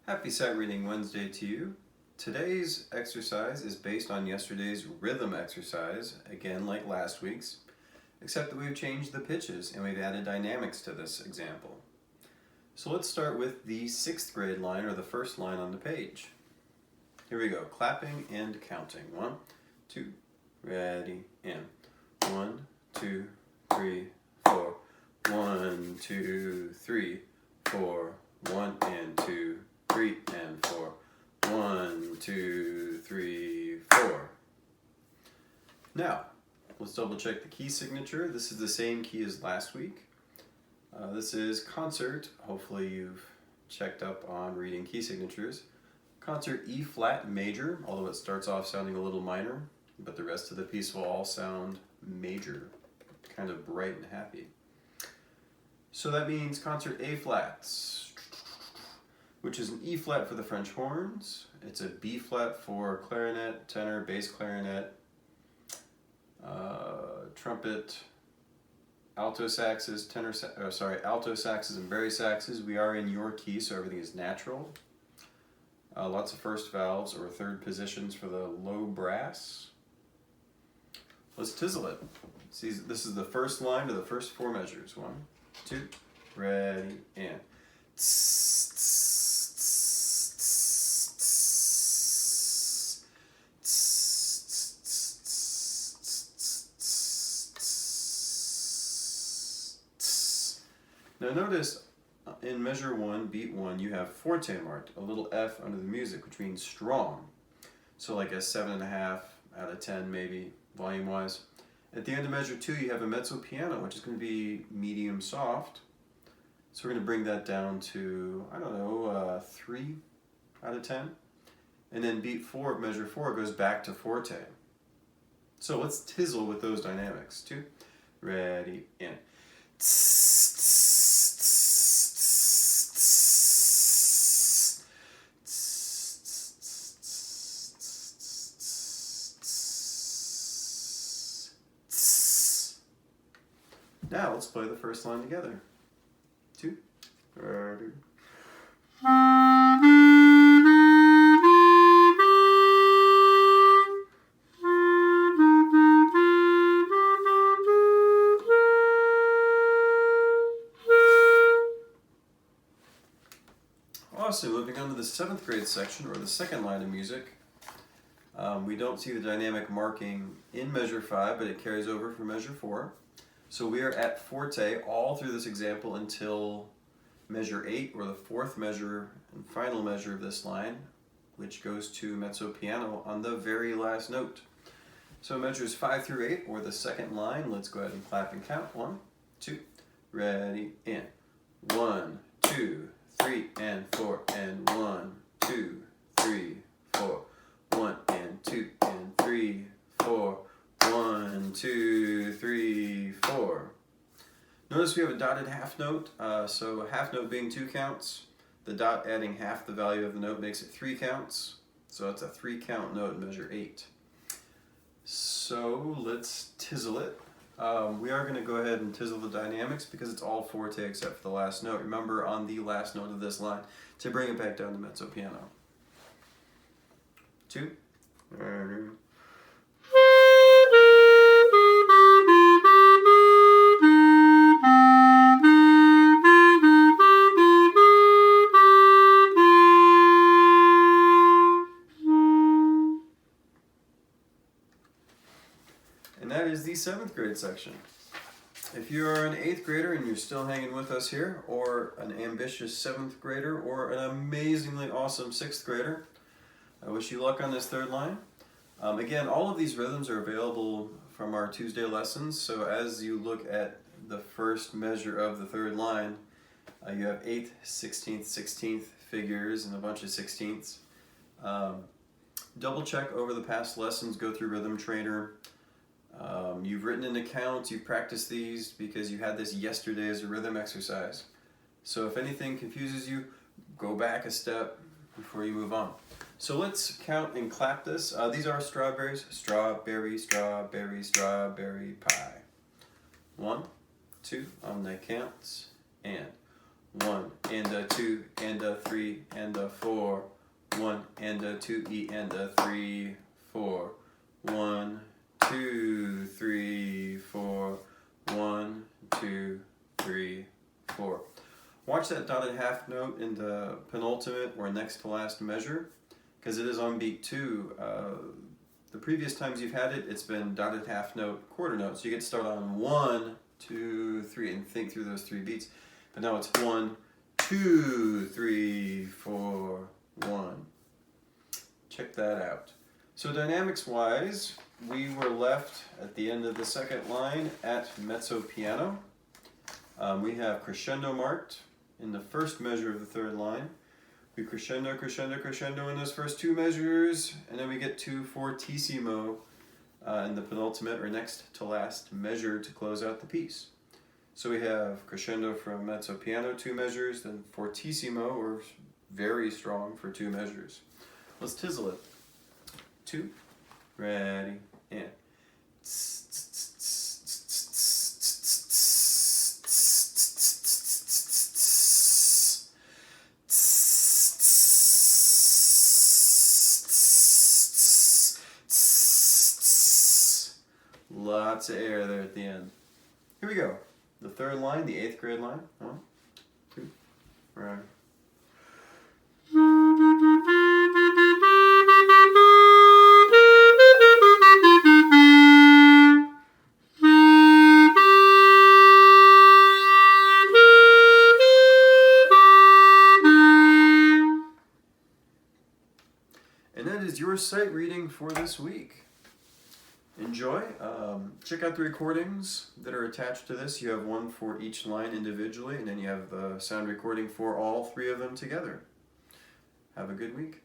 Happy Sight Reading Wednesday to you. Today's exercise is based on yesterday's rhythm exercise, again like last week's, except that we've changed the pitches and we've added dynamics to this example. So let's start with the 6th grade line, or the first line on the page. Here we go, clapping and counting. 1, 2, ready, and 1, 2, 3, 4. 1, 2, 3, 4. 1 and 2, 3 and 4. 1, 2, 3, 4. Now, let's double check the key signature. This is the same key as last week. This is concert. Hopefully you've checked up on reading key signatures. Concert E flat major, although it starts off sounding a little minor, but the rest of the piece will all sound major, kind of bright and happy. So that means concert A flats, which is an E flat for the French horns. It's a B flat for clarinet, tenor, bass clarinet, trumpet, alto saxes, alto saxes and bari saxes. We are in your key, so everything is natural. Lots of first valves or third positions for the low brass. Let's tizzle it. See, this is the first line of the first 4 measures. 1, 2, ready, and. Now notice in measure 1, beat 1, you have forte marked, a little F under the music, which means strong. So like a 7.5 out of 10 maybe, volume-wise. At the end of measure 2, you have a mezzo piano, which is going to be medium soft. So we're going to bring that down to, 3 out of 10. And then beat 4 of measure 4 goes back to forte. So let's tizzle with those dynamics. 2, ready, and. Now let's play the first line together. 2, ready. Awesome, moving on to the 7th grade section, or the second line of music. We don't see the dynamic marking in measure 5, but it carries over from measure 4. So we are at forte all through this example until measure 8, or the 4th measure and final measure of this line, which goes to mezzo piano on the very last note. So measures 5 through 8, or the second line, let's go ahead and clap and count. 1, 2, ready, and 1, 2, 3, and 4, and 1, 2, 3, 4, 1, and 2, and 3, 4, 1, 2, 3, 4. Notice we have a dotted half note, so a half note being 2 counts, the dot adding half the value of the note makes it 3 counts, so it's a 3 count note in measure 8. So let's tizzle it. We are going to go ahead and tizzle the dynamics because it's all forte except for the last note. Remember on the last note of this line to bring it back down to mezzo piano. 2. And that is the 7th grade section. If you are an 8th grader and you're still hanging with us here, or an ambitious 7th grader, or an amazingly awesome 6th grader, I wish you luck on this 3rd line. Again, all of these rhythms are available from our Tuesday lessons, so as you look at the first measure of the 3rd line, you have 8th, 16th, 16th figures and a bunch of 16ths. Double check over the past lessons, go through Rhythm Trainer. You've written an account, you've practiced these because you had this yesterday as a rhythm exercise. So if anything confuses you, go back a step before you move on. So let's count and clap this. These are strawberries. Strawberry, strawberry, strawberry pie. 1, 2 on the counts, and 1 and a 2 and a 3 and a 4. 1 and a 2 E and a 3 4. 1 2 3 4. 1 2 3 4. Watch that dotted half note in the penultimate or next to last measure, because it is on beat 2. The previous times you've had it, it's been dotted half note, quarter note. So you get to start on 1 2 3 and think through those 3 beats. But now it's 1 2 3 4 1. Check that out. So dynamics wise, we were left at the end of the second line at mezzo piano. We have crescendo marked in the first measure of the third line. We crescendo, crescendo, crescendo in those first 2 measures, and then we get to fortissimo in the penultimate or next to last measure to close out the piece. So we have crescendo from mezzo piano 2 measures, then fortissimo or very strong for 2 measures. Let's tizzle it. 2, ready, and lots of air there at the end. Here we go. The third line, the 8th grade line. 1, 2, right. And that is your sight reading for this week. Enjoy. Check out the recordings that are attached to this. You have one for each line individually, and then you have the sound recording for all 3 of them together. Have a good week.